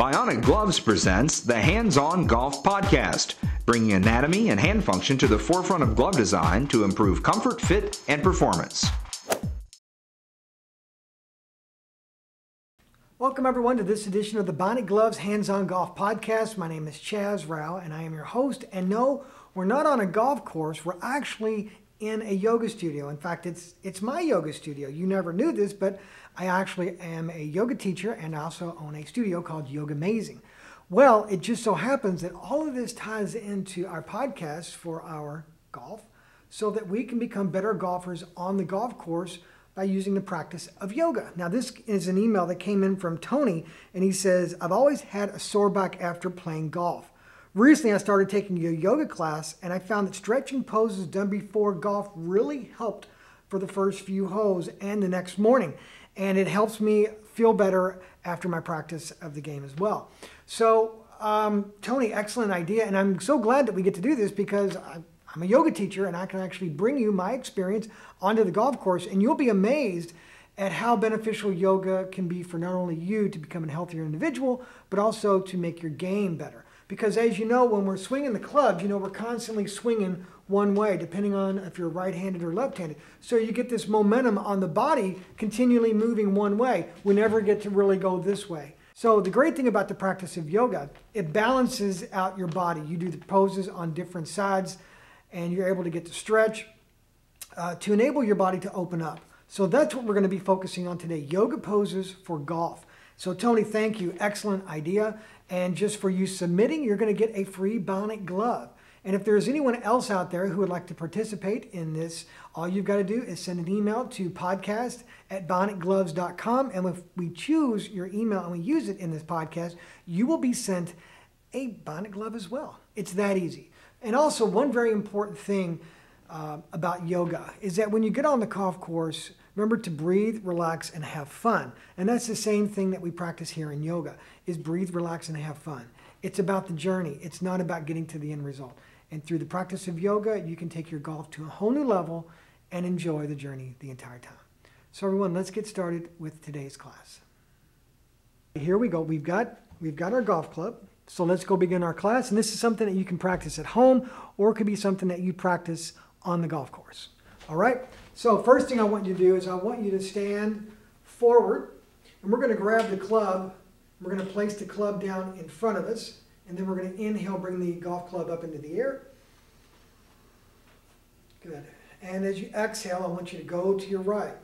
Bionic Gloves presents the Hands-On Golf Podcast, bringing anatomy and hand function to the forefront of glove design to improve comfort, fit, and performance. Welcome everyone to this edition of the Bionic Gloves Hands-On Golf Podcast. My name is Chaz and I am your host. And no, we're not on a golf course. We're actually in a yoga studio. In fact, it's my yoga studio. You never knew this, but I actually am a yoga teacher and also own a studio called Yoga Amazing. Well, it just so happens that all of this ties into our podcast for our golf so that we can become better golfers on the golf course by using the practice of yoga. Now, this is an email that came in from Tony, and he says, I've always had a sore back after playing golf. Recently, I started taking a yoga class, and I found that stretching poses done before golf really helped for the first few holes and the next morning. And it helps me feel better after my practice of the game as well. So, Tony, excellent idea. And I'm so glad that we get to do this because I'm a yoga teacher and I can actually bring you my experience onto the golf course. And you'll be amazed at how beneficial yoga can be for not only you to become a healthier individual, but also to make your game better. Because as you know, when we're swinging the clubs, we're constantly swinging one way, depending on if you're right-handed or left-handed. So you get this momentum on the body continually moving one way. We never get to really go this way. So the great thing about the practice of yoga, it balances out your body. You do the poses on different sides, and you're able to get to stretch to enable your body to open up. So that's what we're going to be focusing on today, yoga poses for golf. So Tony, thank you. Excellent idea. And just for you submitting, you're going to get a free Bionic glove. And if there's anyone else out there who would like to participate in this, all you've got to do is send an email to podcast@bionicgloves.com. And if we choose your email and we use it in this podcast, you will be sent a Bionic glove as well. It's that easy. And also, one very important thing about yoga is that when you get on the golf course, remember to breathe, relax, and have fun. And that's the same thing that we practice here in yoga, is breathe, relax, and have fun. It's about the journey. It's not about getting to the end result. And through the practice of yoga, you can take your golf to a whole new level and enjoy the journey the entire time. So everyone, let's get started with today's class. Here we go. We've got our golf club. So let's go begin our class. And this is something that you can practice at home, or it could be something that you practice on the golf course. All right? So first thing I want you to do is I want you to stand forward, and we're going to grab the club. We're going to place the club down in front of us, and then we're going to inhale, bring the golf club up into the air. Good. And as you exhale, I want you to go to your right.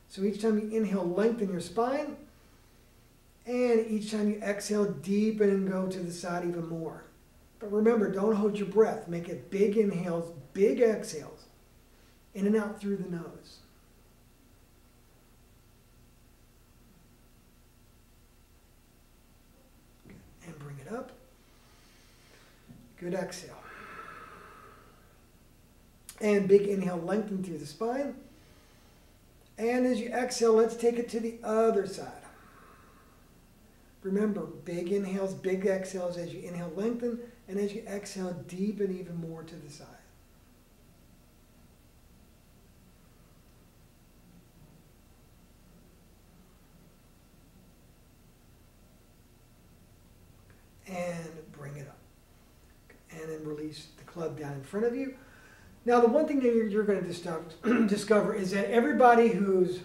So each time you inhale, lengthen your spine. And each time you exhale, deepen and go to the side even more. But remember, don't hold your breath. Make it big inhales, big exhales. In and out through the nose. And bring it up. Good exhale. And big inhale, lengthen through the spine. And as you exhale, let's take it to the other side. Remember, big inhales, big exhales. As you inhale, lengthen. And as you exhale, deepen even more to the side. And bring it up. And then release the club down in front of you. Now, the one thing that you're going to discover is that everybody who's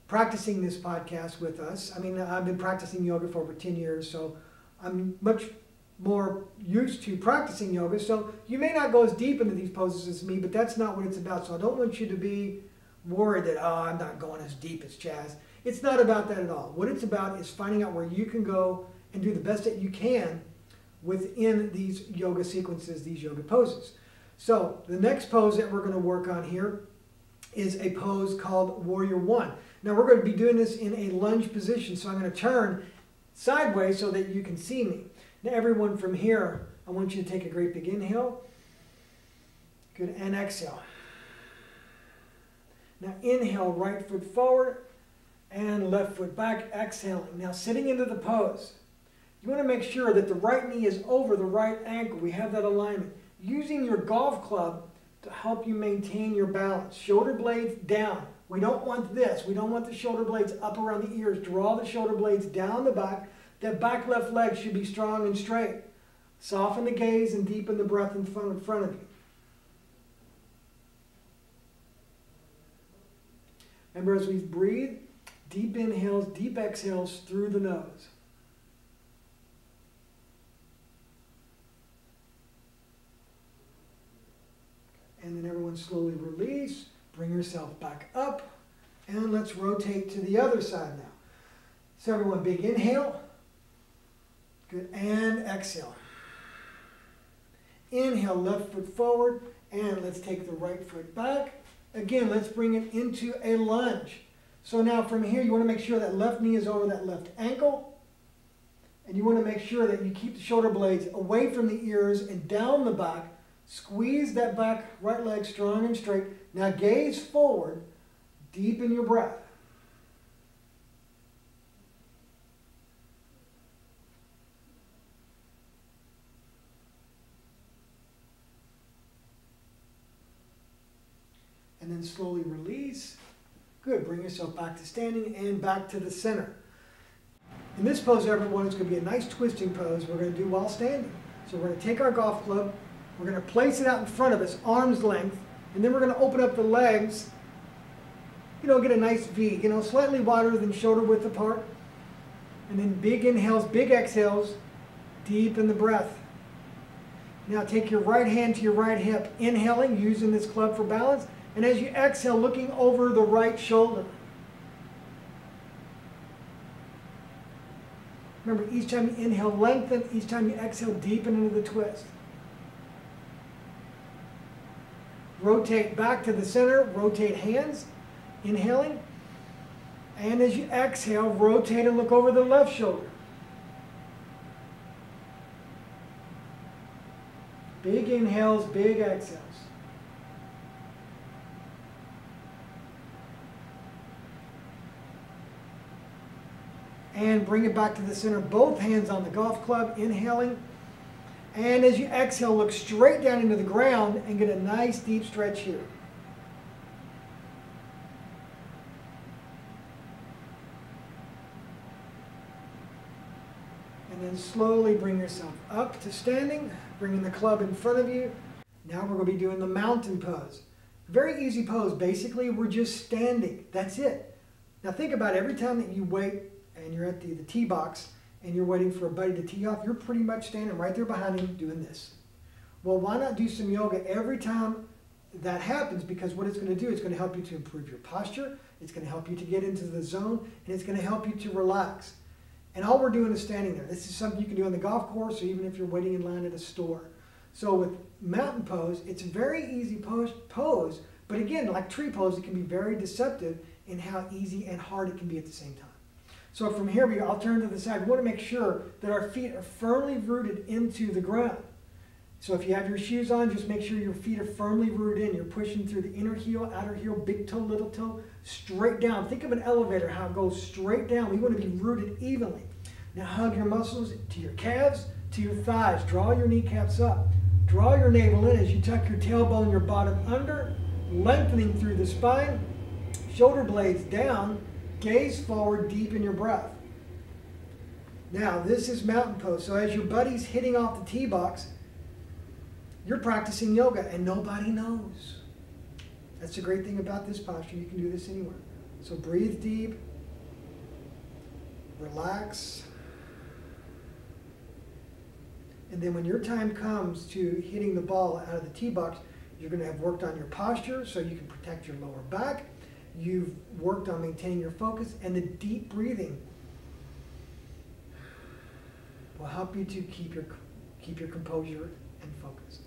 practicing this podcast with us, I've been practicing yoga for over 10 years, so I'm much more used to practicing yoga. So you may not go as deep into these poses as me, but that's not what it's about. So I don't want you to be worried that, I'm not going as deep as Chaz. It's not about that at all. What it's about is finding out where you can go and do the best that you can within these yoga sequences, these yoga poses. So the next pose that we're going to work on here is a pose called Warrior One. Now we're going to be doing this in a lunge position, so I'm going to turn sideways so that you can see me. Now everyone from here, I want you to take a great big inhale. Good, and exhale. Now inhale, right foot forward, and left foot back, exhaling. Now sitting into the pose, you want to make sure that the right knee is over the right ankle. We have that alignment. Using your golf club to help you maintain your balance. Shoulder blades down, We don't want this. We don't want the shoulder blades up around the ears. Draw the shoulder blades down the back. That back left leg should be strong and straight. Soften the gaze and deepen the breath in front of you. Remember, as we breathe, deep inhales, deep exhales through the nose. And then everyone slowly release. Bring yourself back up. And let's rotate to the other side now. So everyone, big inhale. Good. And exhale. Inhale, left foot forward. And let's take the right foot back. Again, let's bring it into a lunge. So now from here, you want to make sure that left knee is over that left ankle. And you want to make sure that you keep the shoulder blades away from the ears and down the back. Squeeze that back right leg strong and straight. Now gaze forward. Deepen your breath. And then slowly release. Good. Bring yourself back to standing and back to the center. In this pose, everyone, it's going to be a nice twisting pose we're going to do while standing. So we're going to take our golf club. We're going to place it out in front of us, arm's length, and then we're going to open up the legs, get a nice V, slightly wider than shoulder width apart. And then big inhales, big exhales, deepen the breath. Now take your right hand to your right hip, inhaling, using this club for balance, and as you exhale, looking over the right shoulder. Remember, each time you inhale, lengthen, each time you exhale, deepen into the twist. Rotate back to the center, rotate hands, inhaling. And as you exhale, rotate and look over the left shoulder. Big inhales, big exhales. And bring it back to the center, both hands on the golf club, inhaling. And as you exhale, look straight down into the ground and get a nice deep stretch here. And then slowly bring yourself up to standing, bringing the club in front of you. Now we're going to be doing the mountain pose. Very easy pose. Basically, we're just standing. That's it. Now think about it. Every time that you wait and you're at the tee box, and you're waiting for a buddy to tee off, you're pretty much standing right there behind him doing this. Well, why not do some yoga every time that happens? Because what it's going to do, it's going to help you to improve your posture, it's going to help you to get into the zone, and it's going to help you to relax. And all we're doing is standing there. This is something you can do on the golf course or even if you're waiting in line at a store. So with mountain pose, it's a very easy pose, but again, like tree pose, it can be very deceptive in how easy and hard it can be at the same time. So from here, I'll turn to the side. We want to make sure that our feet are firmly rooted into the ground. So if you have your shoes on, just make sure your feet are firmly rooted in. You're pushing through the inner heel, outer heel, big toe, little toe, straight down. Think of an elevator, how it goes straight down. We want to be rooted evenly. Now hug your muscles to your calves, to your thighs. Draw your kneecaps up. Draw your navel in as you tuck your tailbone, your bottom under, lengthening through the spine, shoulder blades down. Gaze forward, deepen your breath. Now, this is mountain pose. So as your buddy's hitting off the tee box, you're practicing yoga and nobody knows. That's the great thing about this posture. You can do this anywhere. So breathe deep. Relax. And then when your time comes to hitting the ball out of the tee box, you're going to have worked on your posture so you can protect your lower back. You've worked on maintaining your focus, and the deep breathing will help you to keep your composure and focus.